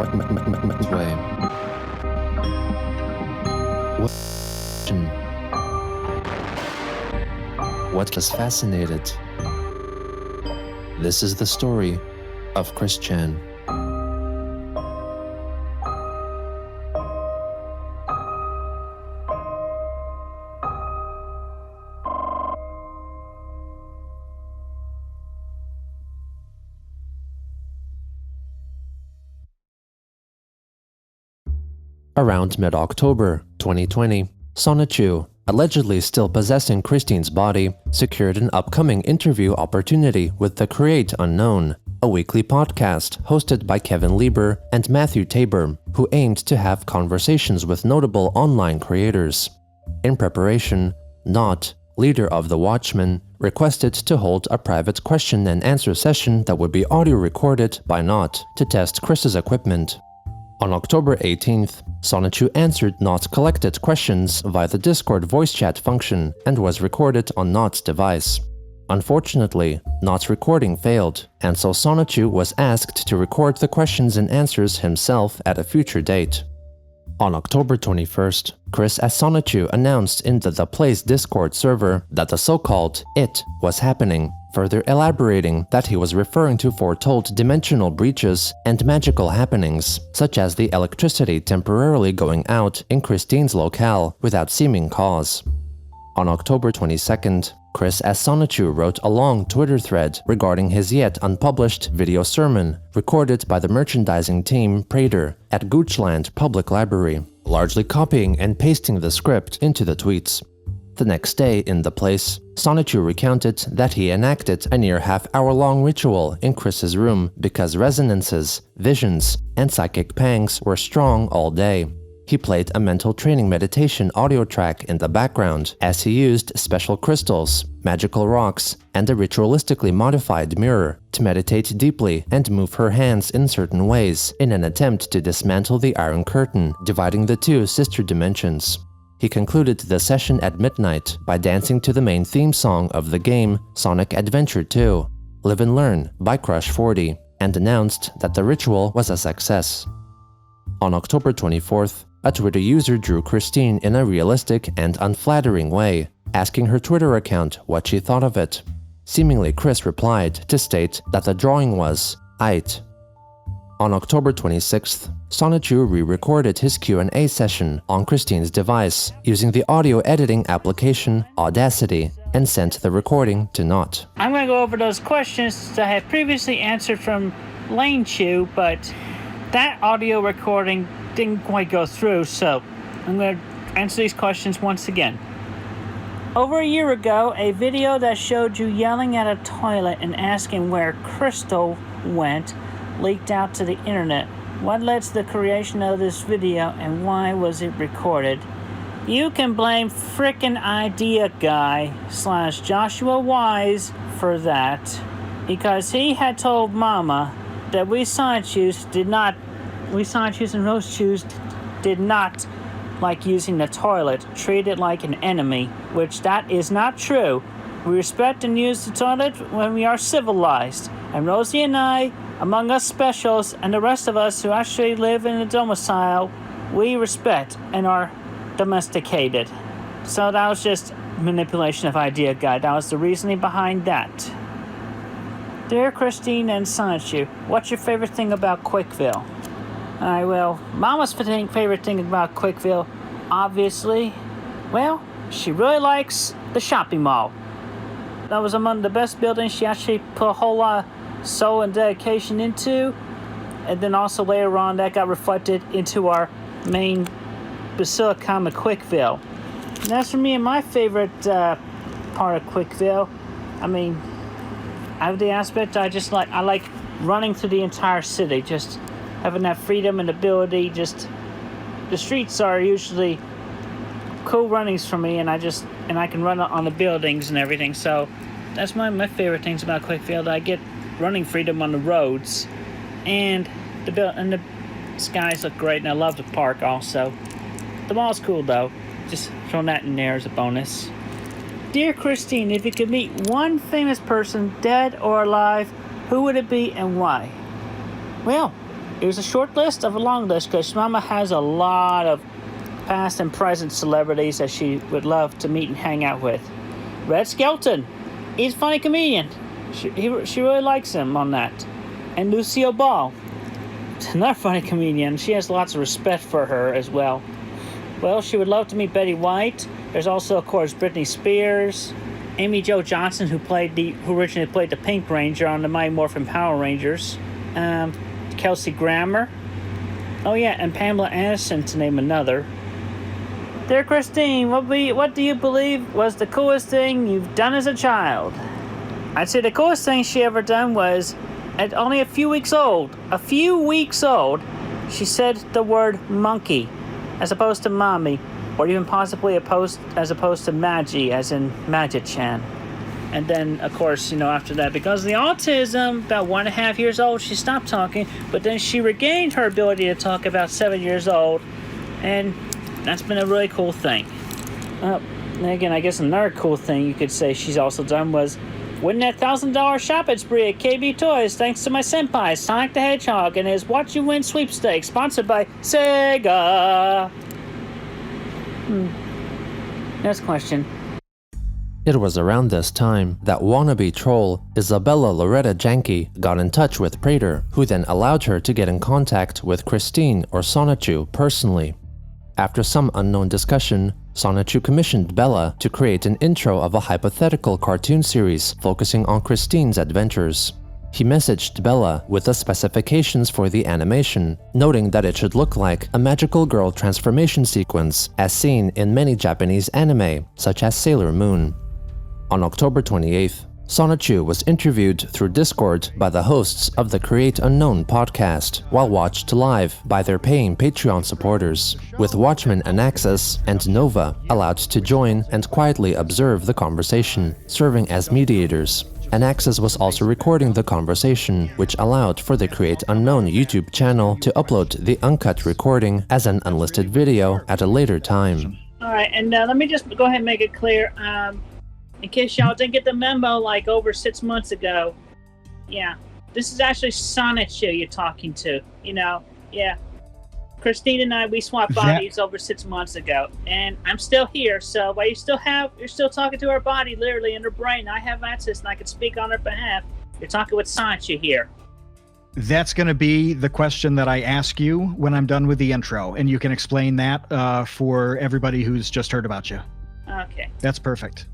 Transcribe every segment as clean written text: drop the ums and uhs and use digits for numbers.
way. What was fascinated? This is the story of Chris Chan. Around mid-October 2020, Sonichu, allegedly still possessing Christine's body, secured an upcoming interview opportunity with The Create Unknown, a weekly podcast hosted by Kevin Lieber and Matthew Tabor, who aimed to have conversations with notable online creators. In preparation, Not, leader of the Watchmen, requested to hold a private question and answer session that would be audio recorded by Not to test Chris's equipment. On October 18th, Sonichu answered Not's collected questions via the Discord voice chat function and was recorded on Not's device. Unfortunately, Not's recording failed, and so Sonichu was asked to record the questions and answers himself at a future date. On October 21st, Chris as Sonichu announced in the Place Discord server that the so-called "it" was happening, further elaborating that he was referring to foretold dimensional breaches and magical happenings, such as the electricity temporarily going out in Christine's locale without seeming cause. On October 22nd, Chris as Sonichu wrote a long Twitter thread regarding his yet unpublished video sermon recorded by the merchandising team Prater at Goochland Public Library, largely copying and pasting the script into the tweets. The next day in the Place, Sonichu recounted that he enacted a near half-hour-long ritual in Chris's room because resonances, visions, and psychic pangs were strong all day. He played a mental training meditation audio track in the background as he used special crystals, magical rocks, and a ritualistically modified mirror to meditate deeply and move her hands in certain ways in an attempt to dismantle the Iron Curtain dividing the two sister dimensions. He concluded the session at midnight by dancing to the main theme song of the game Sonic Adventure 2, Live and Learn by Crush 40, and announced that the ritual was a success. On October 24th, a Twitter user drew Christine in a realistic and unflattering way, asking her Twitter account what she thought of it. Seemingly, Chris replied to state that the drawing was "aight." On October 26th, Sonichu re-recorded his Q&A session on Christine's device using the audio editing application Audacity and sent the recording to Not. I'm going to go over those questions that I had previously answered from Lane Chew, but that audio recording didn't quite go through, so I'm going to answer these questions once again. Over a year ago, a video that showed you yelling at a toilet and asking where Crystal went leaked out to the internet. What led to the creation of this video and why was it recorded? You can blame frickin' idea guy / Joshua Wise for that, because he had told Mama that we Sonichus and Roast did not like using the toilet, treat it like an enemy, which that is not true. We respect and use the toilet when we are civilized, and Rosie and I, among us specials, and the rest of us who actually live in a domicile, we respect and are domesticated. So that was just manipulation of idea guide. That was the reasoning behind that. Dear Christine and Sonichu, what's your favorite thing about Quickville? Alright, well, Mama's favorite thing about Quickville, obviously, well, she really likes the shopping mall. That was among the best buildings she actually put a whole lot of soul and dedication into, and then also later on that got reflected into our main Basilica of Quickville. And that's for me and my favorite part of Quickville. I mean, I have the aspect I like running through the entire city, just having that freedom and ability. Just the streets are usually cool runnings for me, and I can run on the buildings and everything. So that's my favorite things about Quickville. I get running freedom on the roads, and the skies look great, and I love the park also. The mall's cool though. Just throwing that in there as a bonus. Dear Christine, if you could meet one famous person, dead or alive, who would it be and why? Well, It was a short list of a long list because Mama has a lot of past and present celebrities that she would love to meet and hang out with. Red Skelton, he's a funny comedian. She really likes him on that. And Lucille Ball, another funny comedian. She has lots of respect for her as well. Well, she would love to meet Betty White. There's also, of course, Britney Spears, Amy Jo Johnson, who originally played the Pink Ranger on the Mighty Morphin Power Rangers. Kelsey Grammer. Oh yeah, and Pamela Anderson, to name another. Dear Christine, what do you believe was the coolest thing you've done as a child? I'd say the coolest thing she ever done was, at only a few weeks old, she said the word monkey, as opposed to mommy, or even possibly as opposed to Maggie, as in Magic-chan. And then, of course, after that, because of the autism, about 1.5 years old, she stopped talking, but then she regained her ability to talk about 7 years old, and that's been a really cool thing. And again, I guess another cool thing you could say she's also done was winning that $1,000 shopping spree at KB Toys thanks to my senpai, Sonic the Hedgehog, and his Watch You Win sweepstakes, sponsored by Sega. Next question. It was around this time that wannabe troll Isabella Loretta Janke got in touch with Prater, who then allowed her to get in contact with Christine or Sonichu personally. After some unknown discussion, Sonichu commissioned Bella to create an intro of a hypothetical cartoon series focusing on Christine's adventures. He messaged Bella with the specifications for the animation, noting that it should look like a magical girl transformation sequence as seen in many Japanese anime, such as Sailor Moon. On October 28th, Sonichu was interviewed through Discord by the hosts of the Create Unknown podcast, while watched live by their paying Patreon supporters, with Watchmen Anaxis and Nova allowed to join and quietly observe the conversation, serving as mediators. Anaxis was also recording the conversation, which allowed for the Create Unknown YouTube channel to upload the uncut recording as an unlisted video at a later time. Alright, and let me just go ahead and make it clear. In case y'all didn't get the memo like over 6 months ago, yeah, this is actually Sonichu you're talking to, yeah. Christine and I, we swapped bodies over 6 months ago, and I'm still here, so while you're still talking to her body, literally in her brain, I have access and I can speak on her behalf. You're talking with Sonichu here. That's going to be the question that I ask you when I'm done with the intro, and you can explain that for everybody who's just heard about you. Okay. That's perfect.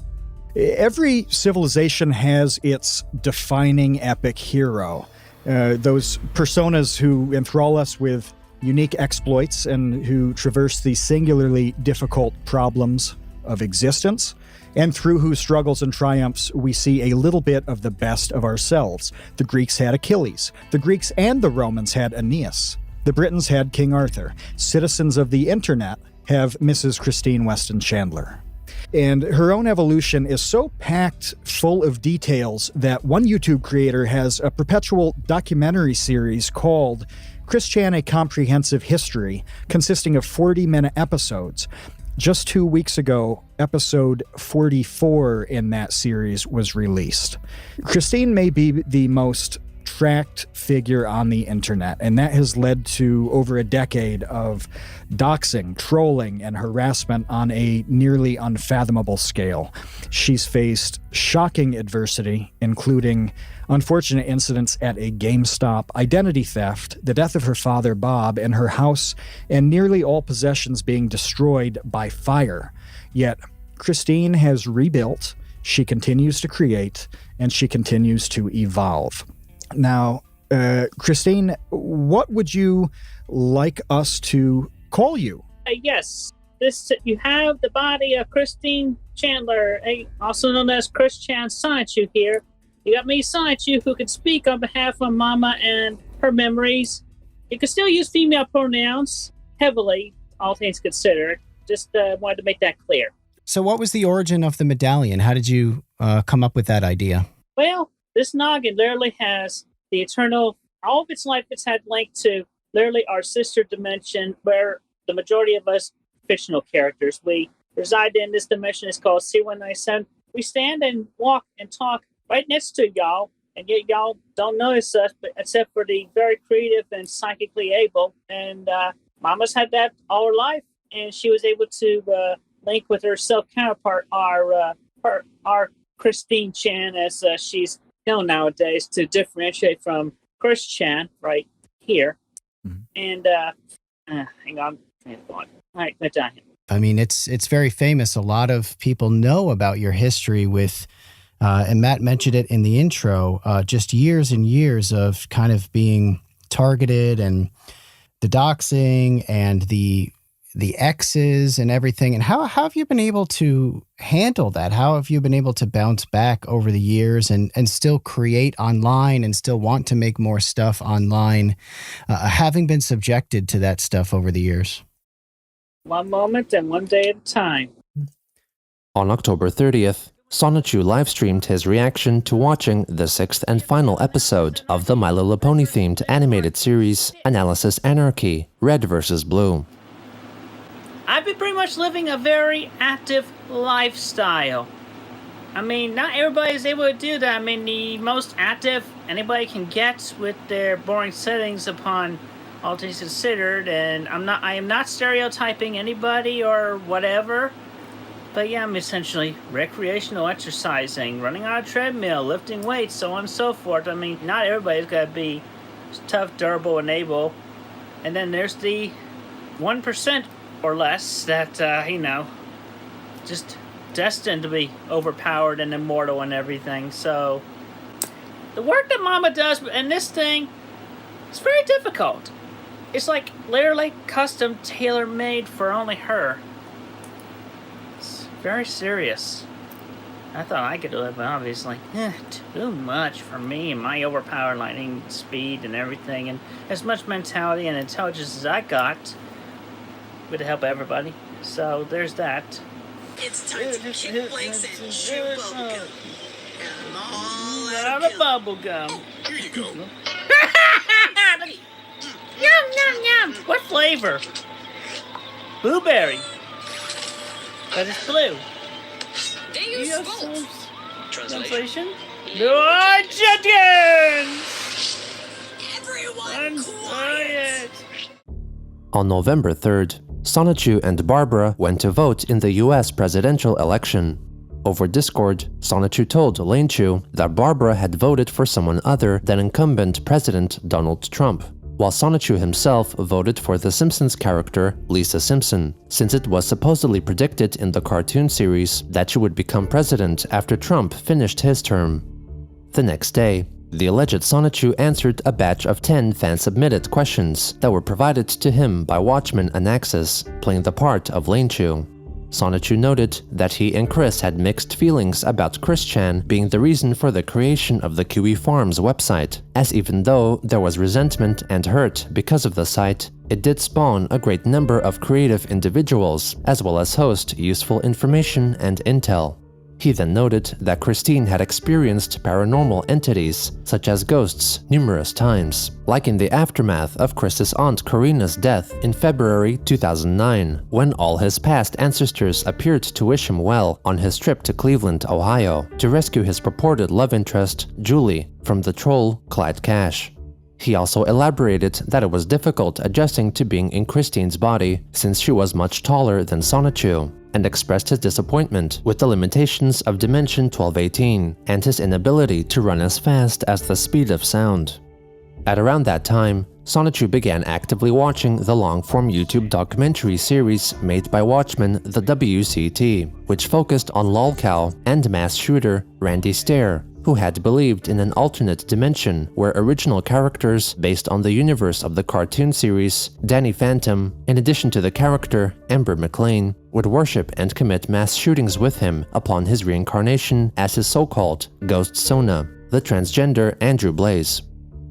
Every civilization has its defining epic hero. Those personas who enthrall us with unique exploits and who traverse the singularly difficult problems of existence, and through whose struggles and triumphs we see a little bit of the best of ourselves. The Greeks had Achilles. The Greeks and the Romans had Aeneas. The Britons had King Arthur. Citizens of the internet have Mrs. Christine Weston Chandler. And her own evolution is so packed full of details that one YouTube creator has a perpetual documentary series called Christian: A Comprehensive History, consisting of 40-minute episodes. Just 2 weeks ago, episode 44 in that series was released. Christine may be the most tracked figure on the internet, and that has led to over a decade of doxing, trolling, and harassment on a nearly unfathomable scale. She's faced shocking adversity, including unfortunate incidents at a GameStop, identity theft, the death of her father Bob, and her house, and nearly all possessions being destroyed by fire. Yet, Christine has rebuilt, she continues to create, and she continues to evolve. Now, Christine, what would you like us to call you? Yes, you have the body of Christine Chandler, also known as Christian Sonichu here. You got me, Sonichu, who can speak on behalf of Mama and her memories. You can still use female pronouns heavily, all things considered. Just wanted to make that clear. So what was the origin of the medallion? How did you come up with that idea? Well, this noggin literally has the eternal, all of its life it's had linked to literally our sister dimension, where the majority of us fictional characters, we reside in. This dimension is called C197. We stand and walk and talk right next to y'all and yet y'all don't notice us, but except for the very creative and psychically able. And Mama's had that all her life, and she was able to link with her self counterpart, our Christine Chan, as she's known nowadays, to differentiate from Chris Chan right here. Mm-hmm. And hang on, all right, we're done. I mean, it's very famous. A lot of people know about your history with, and Matt mentioned it in the intro, just years and years of kind of being targeted and the doxing and the X's and everything. And how have you been able to handle that? How have you been able to bounce back over the years and still create online and still want to make more stuff online, having been subjected to that stuff over the years? One moment and one day at a time. On October 30th, Sonichu live-streamed his reaction to watching the 6th and final episode of the My Little Pony-themed animated series, Analysis Anarchy, Red vs. Blue. I've been pretty much living a very active lifestyle. I mean, not everybody is able to do that. I mean, the most active anybody can get with their boring settings upon all things considered, and I am not stereotyping anybody or whatever, but yeah, I'm essentially recreational exercising, running on a treadmill, lifting weights, so on and so forth. I mean, not everybody's got to be tough, durable, and able. And then there's the 1% or less that, just destined to be overpowered and immortal and everything. So the work that Mama does in this thing, it's very difficult. It's like literally custom tailor-made for only her. It's very serious. I thought I could do it, but obviously, too much for me and my overpowered lightning speed and everything, and as much mentality and intelligence as I got would help everybody. So there's that. It's time to kick legs and chew bubblegum. Not a bubblegum. Here you go. Yum, yum, yum. What flavor? Blueberry. But it's blue. Translation? No chickens! Everyone quiet! On November 3rd, Sonichu and Barbara went to vote in the US presidential election. Over Discord, Sonichu told Lane Chu that Barbara had voted for someone other than incumbent President Donald Trump, while Sonichu himself voted for the Simpsons character Lisa Simpson, since it was supposedly predicted in the cartoon series that she would become president after Trump finished his term. The next day, the alleged Sonichu answered a batch of 10 fan-submitted questions that were provided to him by Watchman Anaxis, playing the part of Lane Chu. Sonichu noted that he and Chris had mixed feelings about Chris Chan being the reason for the creation of the Kiwi Farms website, as even though there was resentment and hurt because of the site, it did spawn a great number of creative individuals, as well as host useful information and intel. He then noted that Christine had experienced paranormal entities, such as ghosts, numerous times, like in the aftermath of Chris's aunt Karina's death in February 2009, when all his past ancestors appeared to wish him well on his trip to Cleveland, Ohio, to rescue his purported love interest, Julie, from the troll Clyde Cash. He also elaborated that it was difficult adjusting to being in Christine's body since she was much taller than Sonichu, and expressed his disappointment with the limitations of Dimension 1218 and his inability to run as fast as the speed of sound. At around that time, Sonichu began actively watching the long-form YouTube documentary series made by Watchmen the WCT, which focused on lolcow and mass shooter Randy Stair, who had believed in an alternate dimension where original characters based on the universe of the cartoon series, Danny Phantom, in addition to the character Amber McLean, would worship and commit mass shootings with him upon his reincarnation as his so-called Ghost Sona, the transgender Andrew Blaze.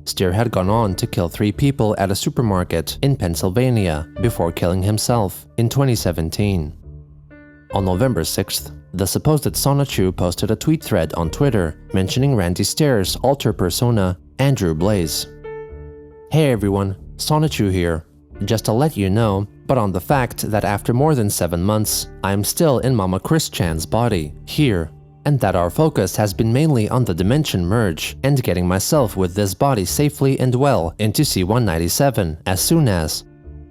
Stair had gone on to kill 3 people at a supermarket in Pennsylvania before killing himself in 2017. On November 6th, the supposed Sonichu posted a tweet thread on Twitter mentioning Randy Stair's alter persona, Andrew Blaze. Hey everyone, Sonichu here. Just to let you know, but on the fact that after more than 7 months, I am still in Mama Chris Chan's body, here, and that our focus has been mainly on the dimension merge and getting myself with this body safely and well into C197 as soon as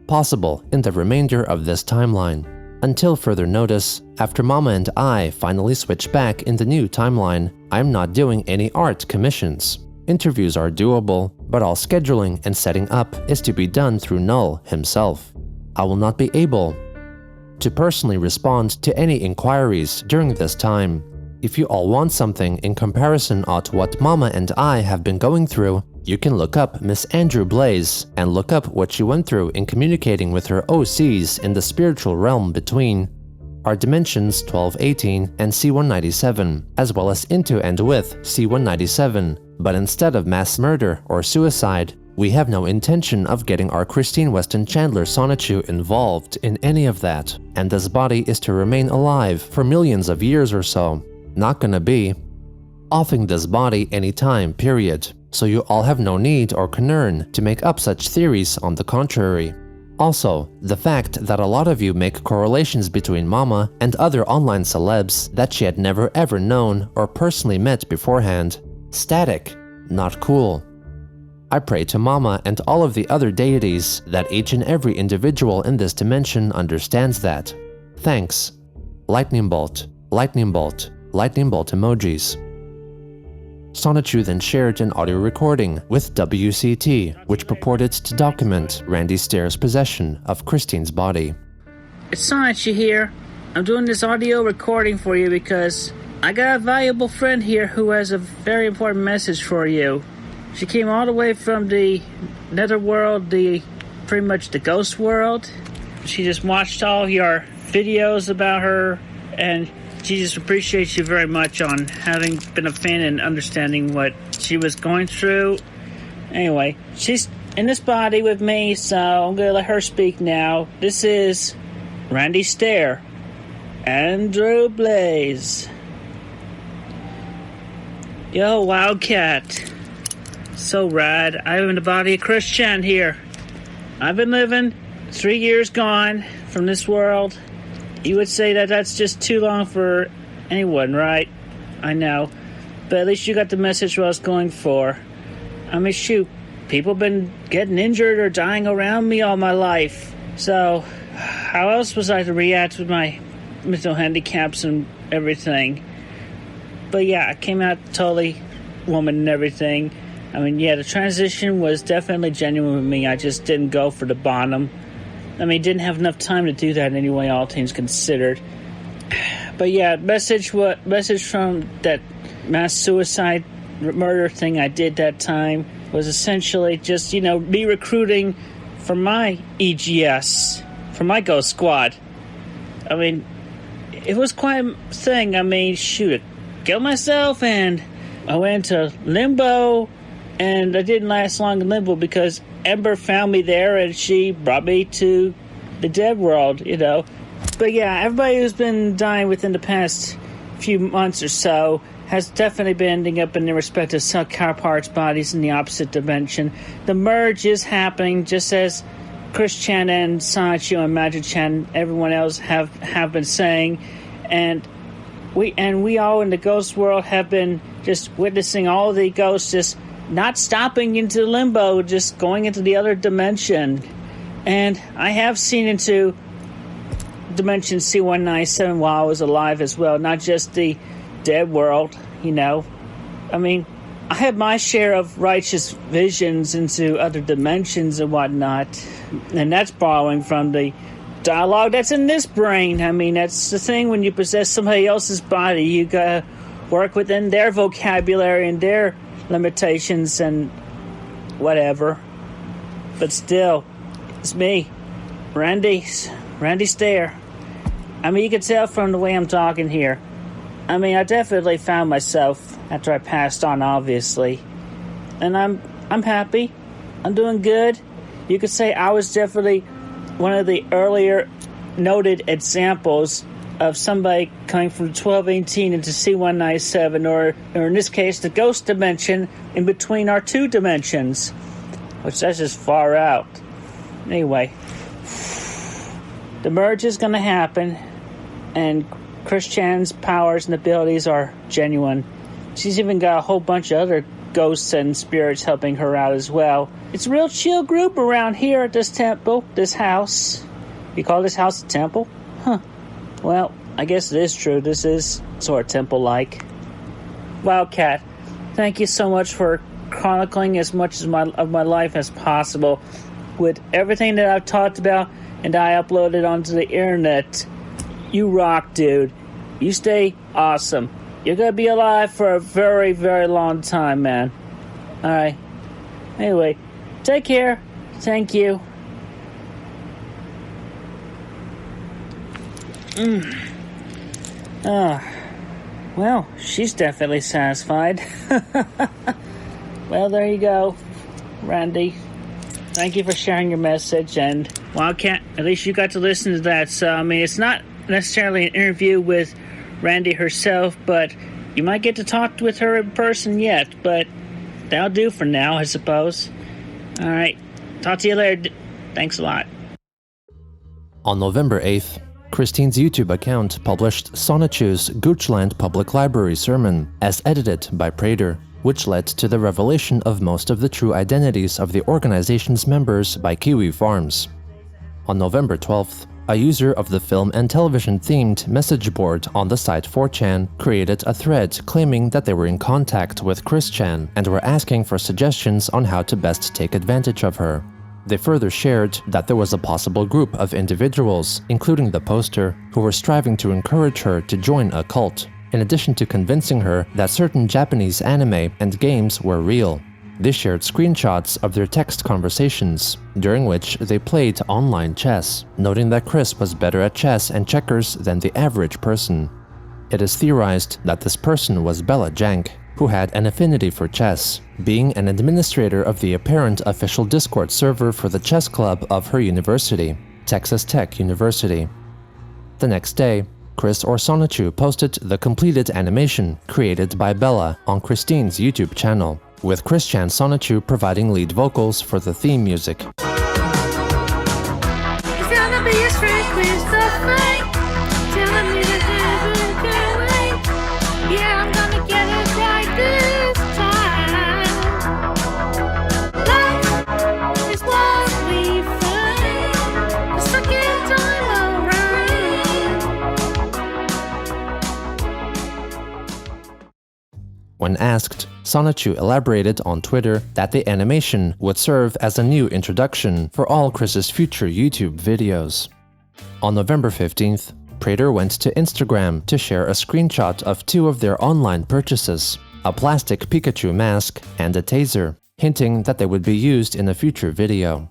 possible in the remainder of this timeline. Until further notice, after Mama and I finally switch back in the new timeline, I'm not doing any art commissions. Interviews are doable, but all scheduling and setting up is to be done through Null himself. I will not be able to personally respond to any inquiries during this time. If you all want something in comparison to what Mama and I have been going through, you can look up Miss Andrew Blaze and look up what she went through in communicating with her OCs in the spiritual realm between our dimensions 1218 and C197, as well as into and with C197. But instead of mass murder or suicide, we have no intention of getting our Christine Weston Chandler Sonichu involved in any of that, and this body is to remain alive for millions of years or so. Not gonna be offing this body anytime, period. So you all have no need or concern to make up such theories on the contrary. Also, the fact that a lot of you make correlations between Mama and other online celebs that she had never ever known or personally met beforehand. Static, not cool. I pray to Mama and all of the other deities that each and every individual in this dimension understands that. Thanks. Lightning bolt, lightning bolt, lightning bolt emojis. Sonichu then shared an audio recording with WCT, which purported to document Randy Stair's possession of Christine's body. It's Sonichu here. I'm doing this audio recording for you because I got a valuable friend here who has a very important message for you. She came all the way from the netherworld, pretty much the ghost world. She just watched all your videos about her, and she just appreciates you very much on having been a fan and understanding what she was going through. Anyway, she's in this body with me, so I'm going to let her speak now. This is Randy Stair, Andrew Blaze. Yo, Wildcat. So rad. I'm in the body of Chris Chan here. I've been living 3 years gone from this world. You would say that that's just too long for anyone, right? I know. But at least you got the message what I was going for. I mean, shoot, people have been getting injured or dying around me all my life. So, how else was I to react with my mental handicaps and everything? But yeah, I came out totally woman and everything. I mean, yeah, the transition was definitely genuine with me. I just didn't go for the bottom. I mean, didn't have enough time to do that anyway, all things considered. But yeah, message from that mass suicide murder thing I did that time was essentially just, me recruiting for my EGS, for my Ghost Squad. I mean, it was quite a thing. I mean, shoot, I killed myself and I went to limbo, and I didn't last long in limbo because Ember found me there and she brought me to the dead world, But yeah, everybody who's been dying within the past few months or so has definitely been ending up in their respective counterparts' bodies in the opposite dimension. The merge is happening just as Chris Chan and Sonichu and Magic Chan, everyone else have been saying, and we all in the ghost world have been just witnessing all the ghosts just not stopping into limbo, just going into the other dimension. And I have seen into dimension C197 while I was alive as well, not just the dead world, I mean, I had my share of righteous visions into other dimensions and whatnot, and that's borrowing from the dialogue that's in this brain. I mean, that's the thing when you possess somebody else's body, you gotta work within their vocabulary and their limitations and whatever. But still, it's me, Randy Stair. I mean, you can tell from the way I'm talking here. I mean, I definitely found myself after I passed on, obviously. And I'm happy. I'm doing good. You could say I was definitely one of the earlier noted examples of somebody coming from 1218 into C197, or in this case, the ghost dimension in between our two dimensions, which that's just far out. Anyway, the merge is going to happen, and Chris Chan's powers and abilities are genuine. She's even got a whole bunch of other ghosts and spirits helping her out as well. It's a real chill group around here at this temple, this house. You call this house a temple? Huh. Well, I guess it is true. This is sort of temple-like. Wildcat, thank you so much for chronicling as much of my life as possible with everything that I've talked about and I uploaded onto the internet. You rock, dude. You stay awesome. You're gonna be alive for a very, very long time, man. Alright. Anyway, take care. Thank you. Well, she's definitely satisfied. Well, there you go, Randy. Thank you for sharing your message, and Wildcat, at least you got to listen to that. So, I mean, it's not necessarily an interview with Randy herself, but you might get to talk with her in person yet, but that'll do for now, I suppose. All right, talk to you later. Thanks a lot. On November 8th, Christine's YouTube account published Sonichu's Goochland Public Library sermon as edited by Prater, which led to the revelation of most of the true identities of the organization's members by Kiwi Farms. On November 12th, a user of the film and television-themed message board on the site 4chan created a thread claiming that they were in contact with Chris Chan and were asking for suggestions on how to best take advantage of her. They further shared that there was a possible group of individuals, including the poster, who were striving to encourage her to join a cult, in addition to convincing her that certain Japanese anime and games were real. They shared screenshots of their text conversations, during which they played online chess, noting that Chris was better at chess and checkers than the average person. It is theorized that this person was Bella Jank, who had an affinity for chess, being an administrator of the apparent official Discord server for the chess club of her university, Texas Tech University. The next day, Chris or Sonichu posted the completed animation created by Bella on Christine's YouTube channel, with Chris Chan Sonichu providing lead vocals for the theme music. It's gonna be a straight quiz to fight. Telling me that there's a way. Yeah, I'm gonna get it right this time. Life is what we find. The second time around. When asked, Sonichu elaborated on Twitter that the animation would serve as a new introduction for all Chris's future YouTube videos. On November 15th, Prater went to Instagram to share a screenshot of two of their online purchases, a plastic Pikachu mask and a taser, hinting that they would be used in a future video.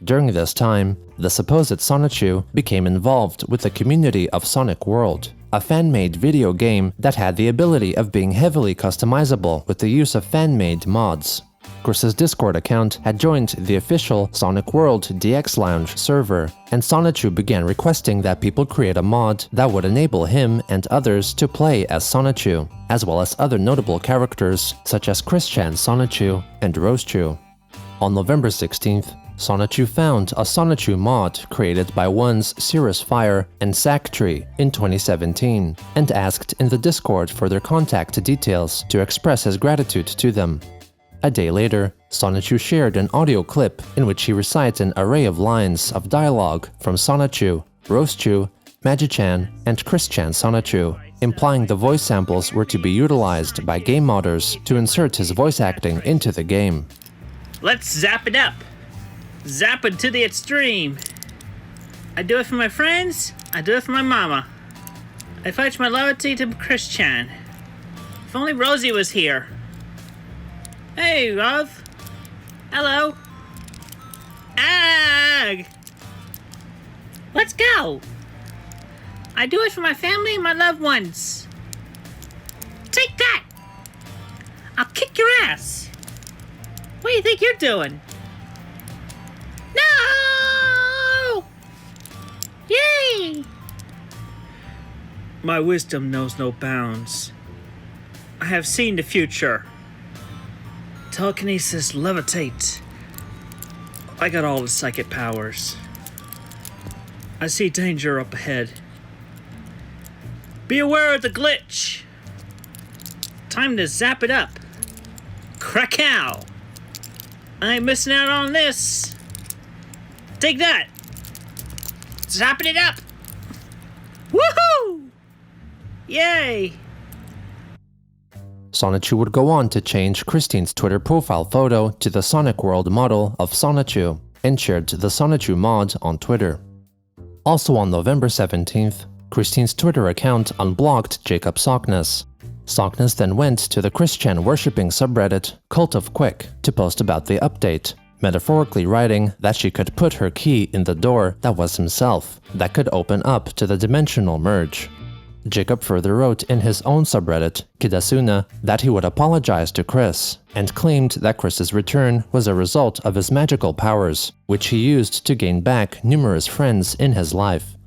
During this time, the supposed Sonichu became involved with the community of Sonic World, a fan-made video game that had the ability of being heavily customizable with the use of fan-made mods. Chris's Discord account had joined the official Sonic World DX Lounge server, and Sonichu began requesting that people create a mod that would enable him and others to play as Sonichu, as well as other notable characters such as Chris Chan Sonichu and Rosechu. On November 16th, Sonichu found a Sonichu mod created by ones Cirrus Fire and Sacktree in 2017 and asked in the Discord for their contact details to express his gratitude to them. A day later, Sonichu shared an audio clip in which he recites an array of lines of dialogue from Sonichu, Rosechu, Magichan, and Chris Chan Sonichu, implying the voice samples were to be utilized by game modders to insert his voice acting into the game. Let's zap it up. Zap it to the extreme. I do it for my friends. I do it for my mama. I pledge my loyalty to Chris Chan. If only Rosie was here. Hey, love. Hello. Ag. Let's go. I do it for my family and my loved ones. Take that. I'll kick your ass. What do you think you're doing? No! Yay! My wisdom knows no bounds. I have seen the future. Telekinesis, levitate. I got all the psychic powers. I see danger up ahead. Be aware of the glitch. Time to zap it up. Krakow. I ain't missing out on this. Take that. Zapping it up. Woohoo! Yay! Sonichu would go on to change Christine's Twitter profile photo to the Sonic World model of Sonichu and shared the Sonichu mod on Twitter. Also on November 17th, Christine's Twitter account unblocked Jacob Sockness. Sockness then went to the Christian worshipping subreddit Cult of Quick to post about the update, metaphorically writing that she could put her key in the door that was himself, that could open up to the dimensional merge. Jacob further wrote in his own subreddit, Kidasuna, that he would apologize to Chris, and claimed that Chris's return was a result of his magical powers, which he used to gain back numerous friends in his life.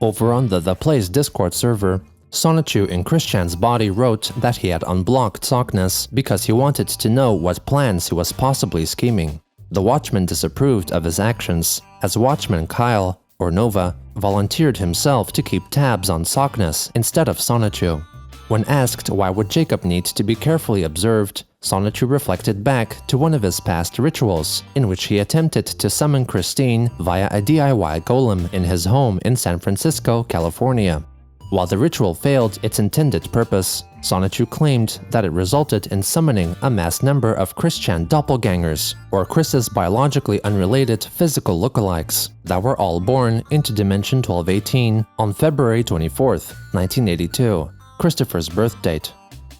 Over on the Play's Discord server, Sonichu in Christian's body wrote that he had unblocked Sockness because he wanted to know what plans he was possibly scheming. The Watchman disapproved of his actions, as Watchman Kyle, or Nova, volunteered himself to keep tabs on Sockness instead of Sonichu. When asked why would Jacob need to be carefully observed, Sonichu reflected back to one of his past rituals, in which he attempted to summon Christine via a DIY golem in his home in San Francisco, California. While the ritual failed its intended purpose, Sonichu claimed that it resulted in summoning a mass number of Christian doppelgangers, or Chris's biologically unrelated physical lookalikes, that were all born into Dimension 1218 on February 24th, 1982, Christopher's birth date.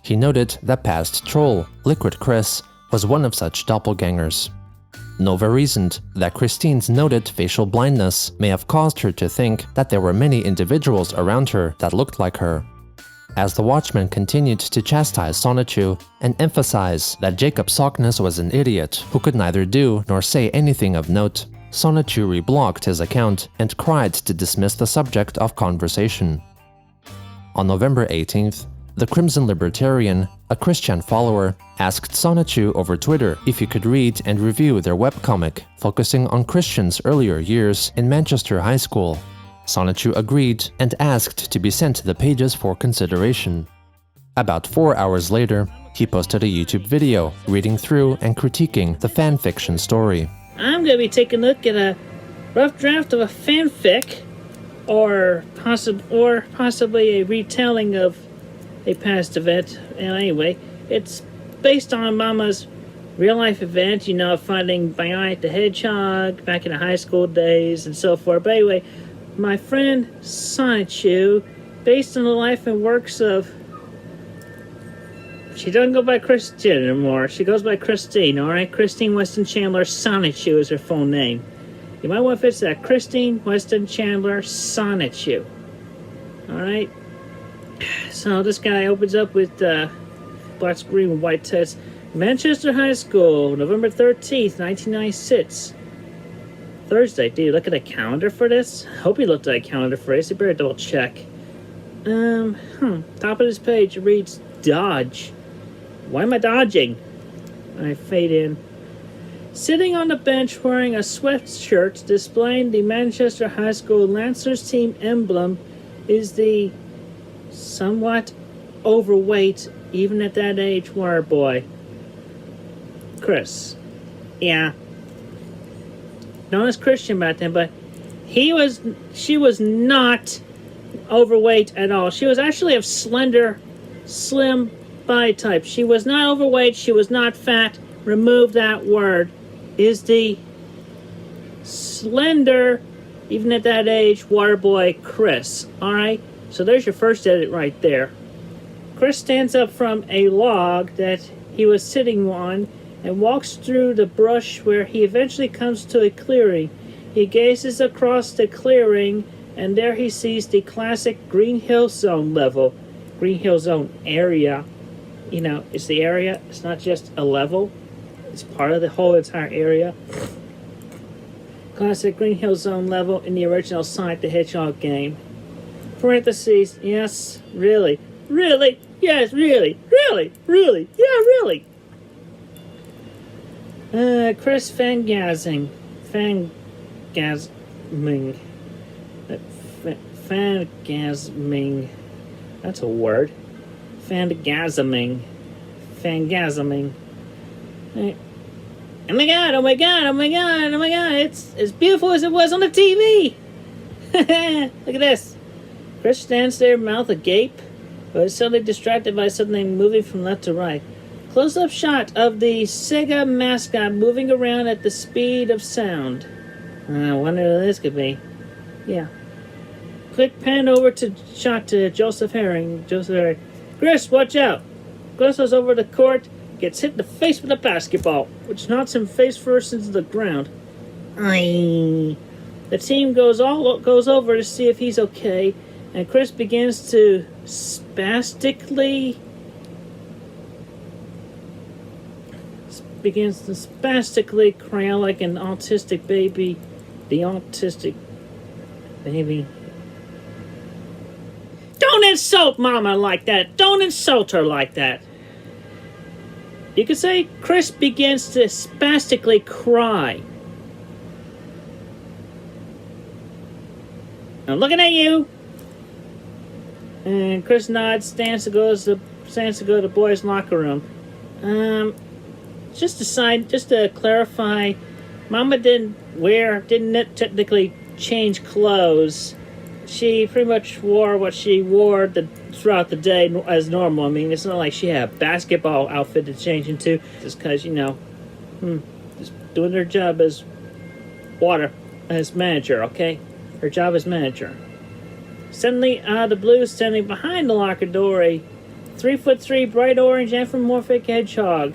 He noted that past troll, Liquid Chris, was one of such doppelgangers. Nova reasoned that Christine's noted facial blindness may have caused her to think that there were many individuals around her that looked like her. As the Watchman continued to chastise Sonichu and emphasize that Jacob Sockness was an idiot who could neither do nor say anything of note, Sonichu reblocked his account and cried to dismiss the subject of conversation. On November 18th, the Crimson Libertarian, a Christian follower, asked Sonichu over Twitter if he could read and review their webcomic focusing on Christian's earlier years in Manchester High School. Sonichu agreed and asked to be sent the pages for consideration. About 4 hours later, he posted a YouTube video reading through and critiquing the fanfiction story. I'm gonna be taking a look at a rough draft of a fanfic, or possibly a retelling of a past event. And anyway, it's based on Mama's real-life event, finding Bionic the Hedgehog back in the high school days and so forth. But anyway, my friend Sonichu, based on the life and works of... She doesn't go by Christian anymore. She goes by Christine, alright? Christine Weston Chandler Sonichu is her full name. You might want to fix that. Christine Weston Chandler Sonichu. Alright? So this guy opens up with black screen with white text. Manchester High School, November 13th, 1996. Thursday. Dude, look at the calendar for this. Hope he looked at a calendar for this. You better double check. Top of this page reads Dodge. Why am I dodging? I fade in. Sitting on the bench wearing a sweatshirt displaying the Manchester High School Lancers team emblem is the somewhat overweight, even at that age, water boy. Chris. Yeah. Known as Christian back then, but she was not overweight at all. She was actually of slender, slim body type. She was not overweight, she was not fat. Remove that word. Is the slender, even at that age, water boy Chris. Alright? So there's your first edit right there. Chris stands up from a log that he was sitting on and walks through the brush where he eventually comes to a clearing. He gazes across the clearing and there he sees the classic Green Hill Zone level. Green Hill Zone area. It's the area. It's not just a level. It's part of the whole entire area. Classic Green Hill Zone level in the original Sonic the Hedgehog game. Parentheses, yes, really. Really? Yes, really. Really? Really? Yeah, really. Chris Fangasming. That's a word. Fangasming. Oh my god, oh my god, oh my god, oh my god, it's as beautiful as it was on the TV! Look at this. Chris stands there, mouth agape, but is suddenly distracted by something moving from left to right. Close-up shot of the Sega mascot moving around at the speed of sound. I wonder who this could be. Yeah. Quick pan over to shot to Joseph Herring. Chris, watch out! Chris goes over the court, gets hit in the face with a basketball, which knocks him face first into the ground. Aye. The team goes over to see if he's okay, and Chris begins to spastically cry out like an autistic baby. The autistic baby. Don't insult Mama like that! Don't insult her like that! You could say Chris begins to spastically cry. I'm looking at you! And Chris nods, stands to go to the boys' locker room. Just to clarify, Mama didn't technically change clothes. She pretty much wore what she wore throughout the day as normal. I mean, it's not like she had a basketball outfit to change into, just because, just doing her job as manager, okay? Her job as manager. Suddenly, out of the blue, standing behind the locker door, a 3'3" bright orange anthropomorphic hedgehog.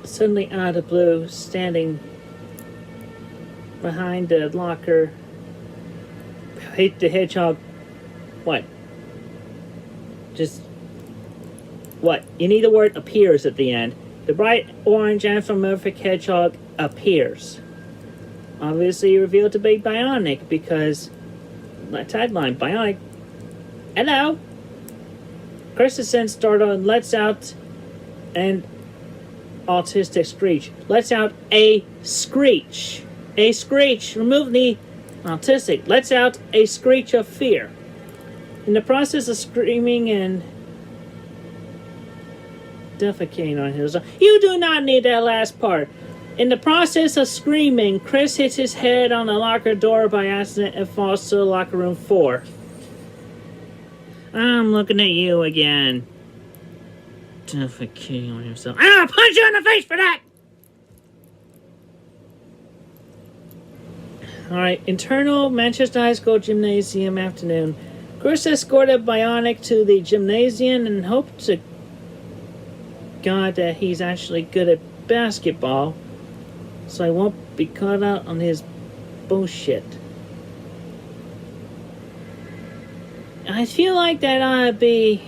Suddenly, out of the blue, standing behind the locker. Hate the hedgehog. What? Just. What? You need the word appears at the end. The bright orange anthropomorphic hedgehog appears. Obviously revealed to be bionic because my tagline, bionic. Hello. Chris is then startled and lets out an autistic screech. Lets out a screech. A screech. Remove the autistic. Lets out a screech of fear. In the process of screaming and defecating on his own. You do not need that last part. In the process of screaming, Chris hits his head on the locker door by accident and falls to locker room 4. I'm looking at you again. Defecating on himself. I'll punch you in the face for that! Alright, internal Manchester High School gymnasium afternoon. Chris escorted Bionic to the gymnasium and hoped to God that he's actually good at basketball, so I won't be caught out on his bullshit. I feel like that ought to be...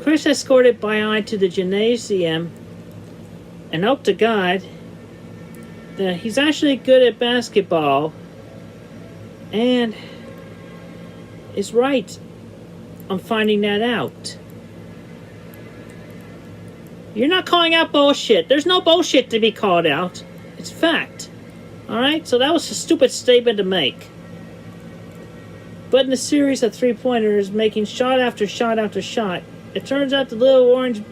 Chris escorted Bionic to the gymnasium and hope to God that he's actually good at basketball and is right on finding that out. You're not calling out bullshit. There's no bullshit to be called out. It's fact. Alright? So that was a stupid statement to make. But in a series of three-pointers, making shot after shot after shot, it turns out the little orange...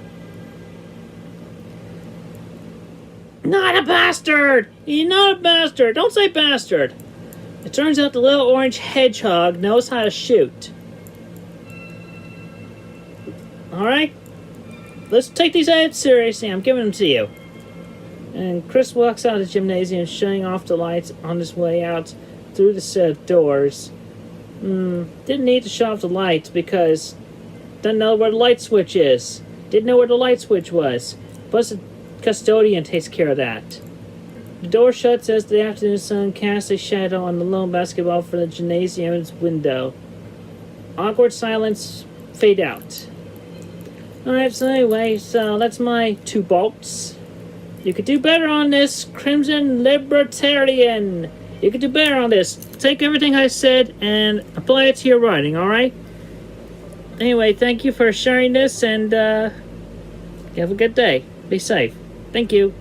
Not a bastard! You're not a bastard! Don't say bastard! It turns out the little orange hedgehog knows how to shoot. Alright? Let's take these ads seriously. I'm giving them to you. And Chris walks out of the gymnasium, shutting off the lights on his way out through the set of doors. Didn't need to shut off the lights because doesn't know where the light switch is. Didn't know where the light switch was. Plus the custodian takes care of that. The door shuts as the afternoon sun casts a shadow on the lone basketball for the gymnasium's window. Awkward silence fade out. Alright, so anyway, that's my 2 bolts. You could do better on this, Crimson Libertarian. You could do better on this. Take everything I said and apply it to your writing, alright? Anyway, thank you for sharing this, and have a good day. Be safe. Thank you.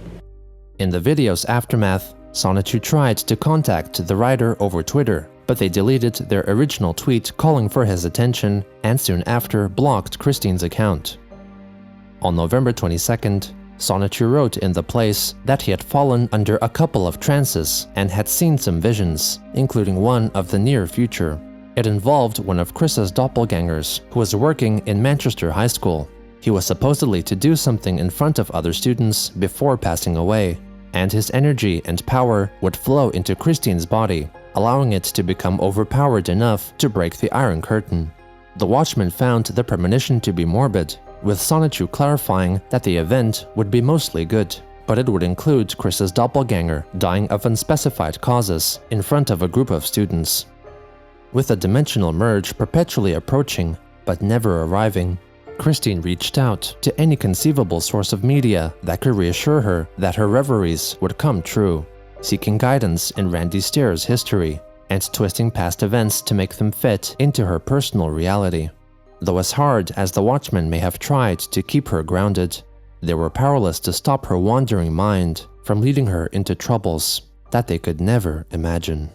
In the video's aftermath, Sonichu tried to contact the writer over Twitter, but they deleted their original tweet calling for his attention and soon after blocked Christine's account. On November 22nd, Sonichu wrote in the place that he had fallen under a couple of trances and had seen some visions, including one of the near future. It involved one of Chris's doppelgangers who was working in Manchester High School. He was supposedly to do something in front of other students before passing away, and his energy and power would flow into Christine's body, allowing it to become overpowered enough to break the Iron Curtain. The Watchman found the premonition to be morbid, with Sonichu clarifying that the event would be mostly good, but it would include Chris's doppelganger dying of unspecified causes in front of a group of students. With the dimensional merge perpetually approaching, but never arriving, Christine reached out to any conceivable source of media that could reassure her that her reveries would come true, seeking guidance in Randy Stair's history and twisting past events to make them fit into her personal reality. Though as hard as the Watchmen may have tried to keep her grounded, they were powerless to stop her wandering mind from leading her into troubles that they could never imagine.